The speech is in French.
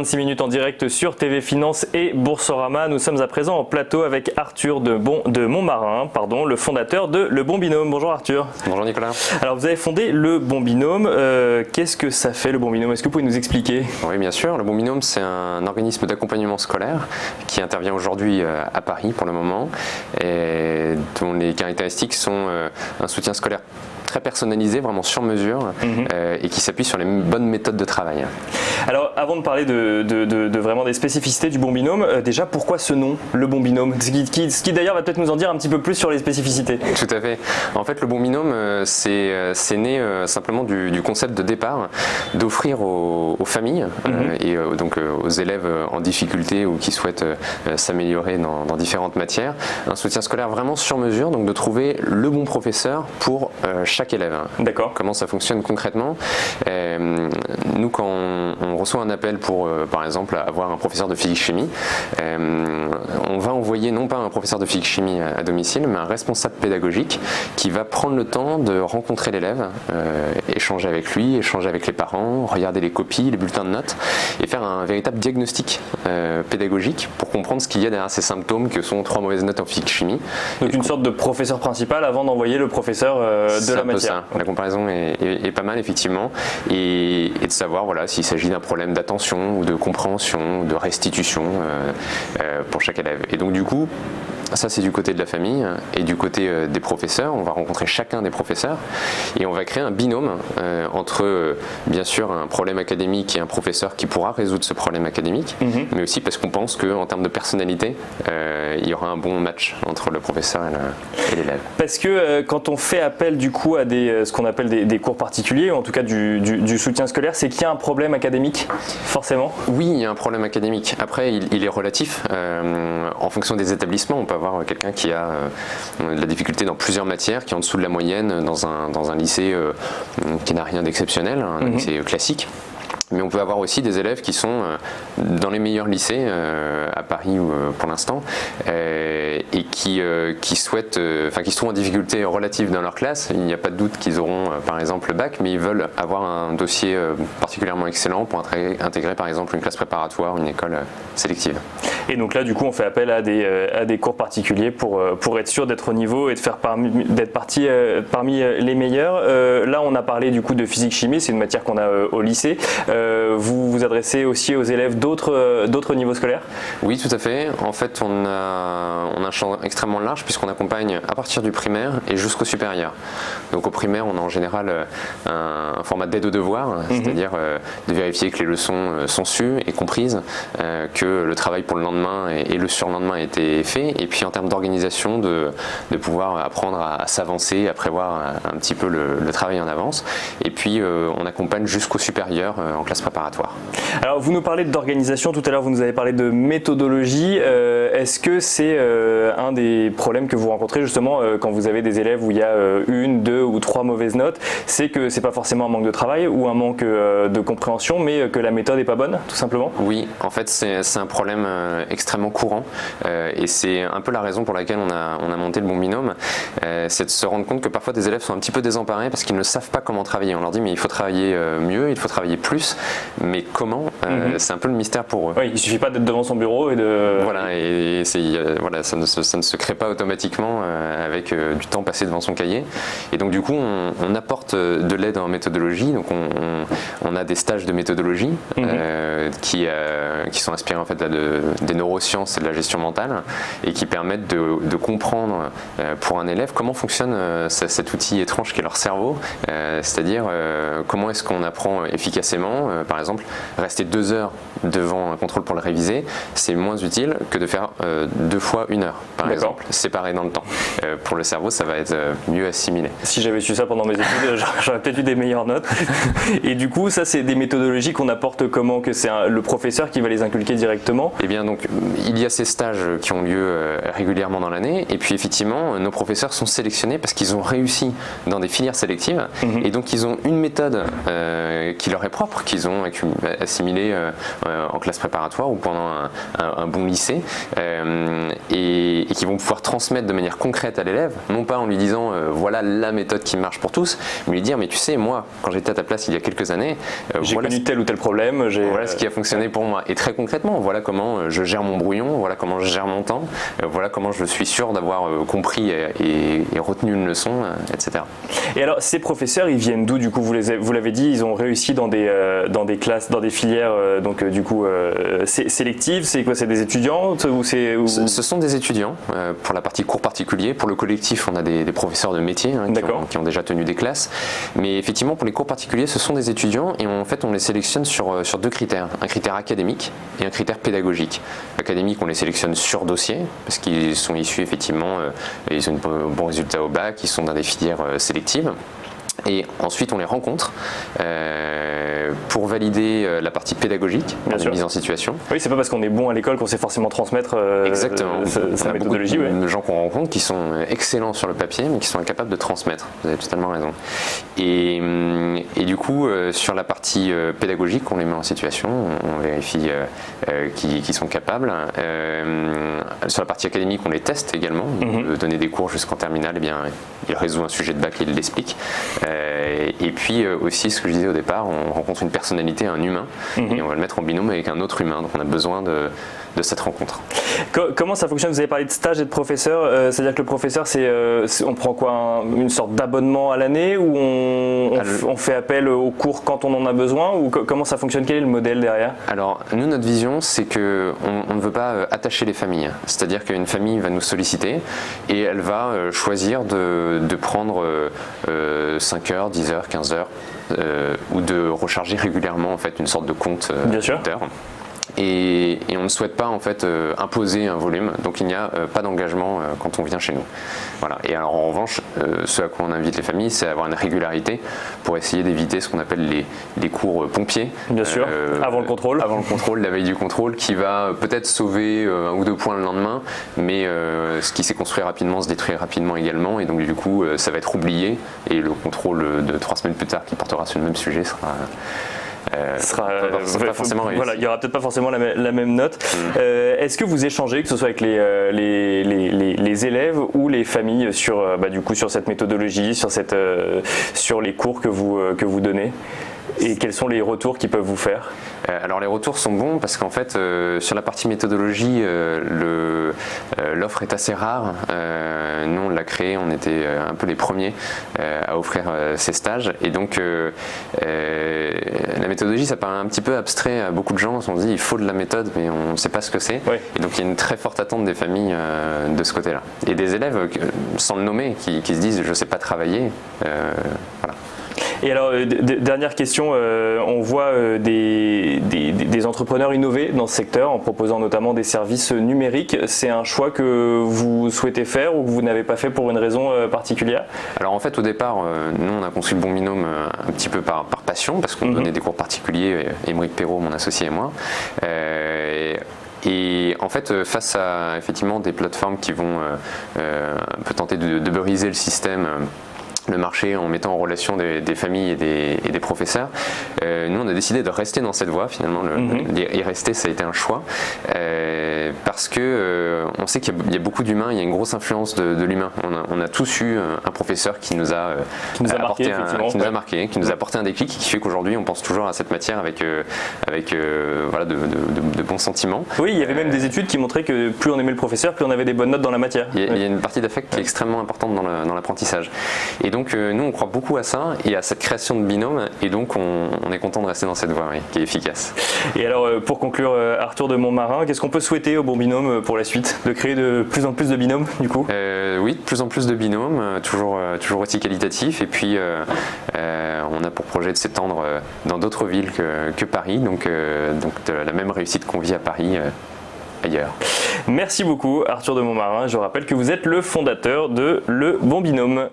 26 minutes en direct sur TV Finance et Boursorama. Nous sommes à présent en plateau avec Arthur de Montmarin, le fondateur de Le Bon Binôme. Bonjour Arthur. Bonjour Nicolas. Alors vous avez fondé Le Bon Binôme. Qu'est-ce que ça fait Le Bon Binôme? Est-ce que vous pouvez nous expliquer? Oui, bien sûr. Le Bon Binôme, c'est un organisme d'accompagnement scolaire qui intervient aujourd'hui à Paris pour le moment et dont les caractéristiques sont un soutien scolaire très personnalisé, vraiment sur mesure et qui s'appuie sur les bonnes méthodes de travail. Alors avant de parler de vraiment des spécificités du Bon Binôme, déjà pourquoi ce nom, Le Bon Binôme, ce qui d'ailleurs va peut-être nous en dire un petit peu plus sur les spécificités. Tout à fait. En fait, Le Bon Binôme, c'est né simplement du concept de départ d'offrir aux familles et donc aux élèves en difficulté ou qui souhaitent s'améliorer dans différentes matières, un soutien scolaire vraiment sur mesure, donc de trouver le bon professeur pour chaque élève. D'accord. Comment ça fonctionne concrètement? Nous, quand on reçoit un appel pour, par exemple, avoir un professeur de physique-chimie, on va envoyer non pas un professeur de physique-chimie à domicile, mais un responsable pédagogique qui va prendre le temps de rencontrer l'élève, échanger avec lui, échanger avec les parents, regarder les copies, les bulletins de notes et faire un véritable diagnostic pédagogique pour comprendre ce qu'il y a derrière ces symptômes que sont 3 mauvaises notes en physique-chimie. Donc une sorte de professeur principal avant d'envoyer le professeur de la matière. Ça. La comparaison est pas mal effectivement et de savoir s'il s'agit d'un problème d'attention ou de compréhension, de restitution pour chaque élève. Et donc du coup, ça c'est du côté de la famille et du côté des professeurs. On va rencontrer chacun des professeurs et on va créer un binôme entre bien sûr un problème académique et un professeur qui pourra résoudre ce problème académique, mais aussi parce qu'on pense qu'en termes de personnalité, il y aura un bon match entre le professeur et l'élève. Parce que quand on fait appel du coup à ce qu'on appelle des cours particuliers, ou en tout cas du soutien scolaire, c'est qu'il y a un problème académique, forcément? Oui, il y a un problème académique. Après, il est relatif. En fonction des établissements, on peut avoir quelqu'un qui a de la difficulté dans plusieurs matières, qui est en dessous de la moyenne dans un lycée qui n'a rien d'exceptionnel, un lycée classique. Mais on peut avoir aussi des élèves qui sont dans les meilleurs lycées à Paris pour l'instant et qui souhaitent, qui se trouvent en difficulté relative dans leur classe. Il n'y a pas de doute qu'ils auront par exemple le bac, mais ils veulent avoir un dossier particulièrement excellent pour intégrer par exemple une classe préparatoire, une école sélective. Et donc là, du coup, on fait appel à des cours particuliers pour être sûr d'être au niveau et d'être parmi les meilleurs. Là, on a parlé du coup de physique-chimie, c'est une matière qu'on a au lycée. Vous vous adressez aussi aux élèves d'autres niveaux scolaires? Oui, tout à fait. En fait, on a un champ extrêmement large puisqu'on accompagne à partir du primaire et jusqu'au supérieur. Donc au primaire, on a en général un format d'aide aux devoirs, c'est-à-dire de vérifier que les leçons sont sues et comprises, que le travail pour le lendemain et le surlendemain a été fait, et puis en termes d'organisation, de pouvoir apprendre à s'avancer, à prévoir un petit peu le travail en avance. Et puis on accompagne jusqu'au supérieur en classe préparatoire. Alors vous nous parlez d'organisation, tout à l'heure vous nous avez parlé de méthodologie. Est-ce que c'est un des problèmes que vous rencontrez justement quand vous avez des élèves où il y a 1, 2 ou 3 mauvaises notes? C'est que c'est pas forcément un manque de travail ou un manque de compréhension, mais que la méthode n'est pas bonne, tout simplement? Oui, en fait c'est un problème extrêmement courant et c'est un peu la raison pour laquelle on a monté Le Bon Binôme, c'est de se rendre compte que parfois des élèves sont un petit peu désemparés parce qu'ils ne savent pas comment travailler. On leur dit mais il faut travailler mieux, il faut travailler plus, mais comment? C'est un peu le mystère pour eux. Oui, il suffit pas d'être devant son bureau et de... Voilà, et ça ne se crée pas automatiquement avec du temps passé devant son cahier. Et donc du coup, on apporte de l'aide en méthodologie. Donc on a des stages de méthodologie qui sont inspirés en fait des neurosciences et de la gestion mentale et qui permettent de comprendre pour un élève comment fonctionne cet outil étrange qu'est leur cerveau, c'est-à-dire comment est-ce qu'on apprend efficacement. Par exemple, rester 2 heures devant un contrôle pour le réviser, c'est moins utile que de faire 2 fois 1 heure, par exemple, séparé dans le temps. Pour le cerveau, ça va être mieux assimilé. Si j'avais su ça pendant mes études, j'aurais peut-être eu des meilleures notes. Et du coup, ça, c'est des méthodologies qu'on apporte comment? Que c'est le professeur qui va les inculquer directement? Eh bien, donc, il y a ces stages qui ont lieu régulièrement dans l'année, et puis effectivement, nos professeurs sont sélectionnés parce qu'ils ont réussi dans des filières sélectives, et donc ils ont une méthode qui leur est propre, qu'ils ont assimilée en classe préparatoire ou pendant un bon lycée, et qui vont pouvoir transmettre de manière concrète à l'élève, non pas en lui disant voilà la méthode qui marche pour tous, mais lui dire mais tu sais moi quand j'étais à ta place il y a quelques années, j'ai voilà connu tel ou tel problème, voilà ce qui a fonctionné pour moi, et très concrètement voilà comment je gère mon brouillon, voilà comment je gère mon temps, voilà comment je suis sûr d'avoir compris et retenu une leçon, etc. Et alors ces professeurs ils viennent d'où du coup, vous l'avez dit, ils ont réussi dans des classes, dans des filières donc du coup sélectives, c'est quoi, c'est des étudiants ou Ce sont des étudiants pour la partie cours particuliers. Pour le collectif, on a des professeurs de métier qui ont déjà tenu des classes. Mais effectivement, pour les cours particuliers, ce sont des étudiants et en fait, on les sélectionne sur deux critères. Un critère académique et un critère pédagogique. Académique, on les sélectionne sur dossier parce qu'ils sont issus effectivement, ils ont un bon résultat au bac, ils sont dans des filières sélectives. Et ensuite, on les rencontre pour valider la partie pédagogique, la mise en situation. Oui, c'est pas parce qu'on est bon à l'école qu'on sait forcément transmettre exactement. sa méthodologie. On a beaucoup de gens qu'on rencontre qui sont excellents sur le papier, mais qui sont incapables de transmettre. Vous avez totalement raison. Et du coup, sur la partie pédagogique, on les met en situation, on vérifie qu'ils sont capables. Sur la partie académique, on les teste également. Donner des cours jusqu'en terminale, eh bien, il résout un sujet de bac et il l'explique. Et puis aussi, ce que je disais au départ, on rencontre une personnalité, un humain, et on va le mettre en binôme avec un autre humain. Donc on a besoin de cette rencontre. Comment ça fonctionne? Vous avez parlé de stage et de professeur, c'est-à-dire que le professeur, on prend quoi, une sorte d'abonnement à l'année ou on fait appel aux cours quand on en a besoin, ou comment ça fonctionne? Quel est le modèle derrière? Alors nous, notre vision, c'est qu'on ne veut pas attacher les familles, c'est-à-dire qu'une famille va nous solliciter et elle va choisir de prendre 5 heures, 10 heures, 15 heures ou de recharger régulièrement en fait une sorte de compte d'heures. Et on ne souhaite pas en fait imposer un volume, donc il n'y a pas d'engagement quand on vient chez nous. Voilà. Et alors en revanche, ce à quoi on invite les familles, c'est avoir une régularité pour essayer d'éviter ce qu'on appelle les cours pompiers. Bien sûr, avant le contrôle. Avant le contrôle, la veille du contrôle, qui va peut-être sauver 1 ou 2 points le lendemain, mais ce qui s'est construit rapidement se détruit rapidement également, et donc du coup ça va être oublié, et le contrôle de 3 semaines plus tard qui portera sur le même sujet sera pas forcément réussi. Voilà, il n'y aura peut-être pas forcément la même note. Est-ce que vous échangez, que ce soit avec les élèves ou les familles, sur cette méthodologie, sur les cours que vous donnez, et quels sont les retours qu'ils peuvent vous faire? Alors les retours sont bons parce qu'en fait sur la partie méthodologie l'offre est assez rare. Nous on l'a créé, on était un peu les premiers à offrir ces stages, et donc la méthodologie ça paraît un petit peu abstrait à beaucoup de gens. On se dit il faut de la méthode mais on ne sait pas ce que c'est, et donc il y a une très forte attente des familles de ce côté là, et des élèves sans le nommer qui se disent je ne sais pas travailler. Voilà. Et alors, dernière question, on voit des entrepreneurs innover dans ce secteur en proposant notamment des services numériques. C'est un choix que vous souhaitez faire ou que vous n'avez pas fait pour une raison particulière? Alors en fait au départ, nous on a conçu le Bon Binôme un petit peu par passion, parce qu'on donnait des cours particuliers, Émeric Perrault, mon associé et moi. Et en fait, face à effectivement des plateformes qui vont un peu tenter de briser le système, le marché, en mettant en relation des familles et des professeurs, nous on a décidé de rester dans cette voie. Finalement y rester, ça a été un choix, parce que on sait qu'il y a beaucoup d'humains, il y a une grosse influence de l'humain. On a tous eu un professeur qui nous a apporté un déclic, qui fait qu'aujourd'hui on pense toujours à cette matière avec voilà, de bons sentiments. Oui, il y avait même des études qui montraient que plus on aimait le professeur, plus on avait des bonnes notes dans la matière. Il y a une partie d'affect qui est extrêmement importante dans l'apprentissage. Et donc nous on croit beaucoup à ça et à cette création de binôme, et donc on est content de rester dans cette voie qui est efficace. Et alors pour conclure, Arthur de Montmarin, qu'est-ce qu'on peut souhaiter au Bon Binôme pour la suite? De créer de plus en plus de binômes du coup? Oui, de plus en plus de binômes, toujours aussi qualitatifs, et puis on a pour projet de s'étendre dans d'autres villes que Paris, donc de la même réussite qu'on vit à Paris. Ailleurs. Merci beaucoup Arthur de Montmarin, je rappelle que vous êtes le fondateur de Le Bon Binôme.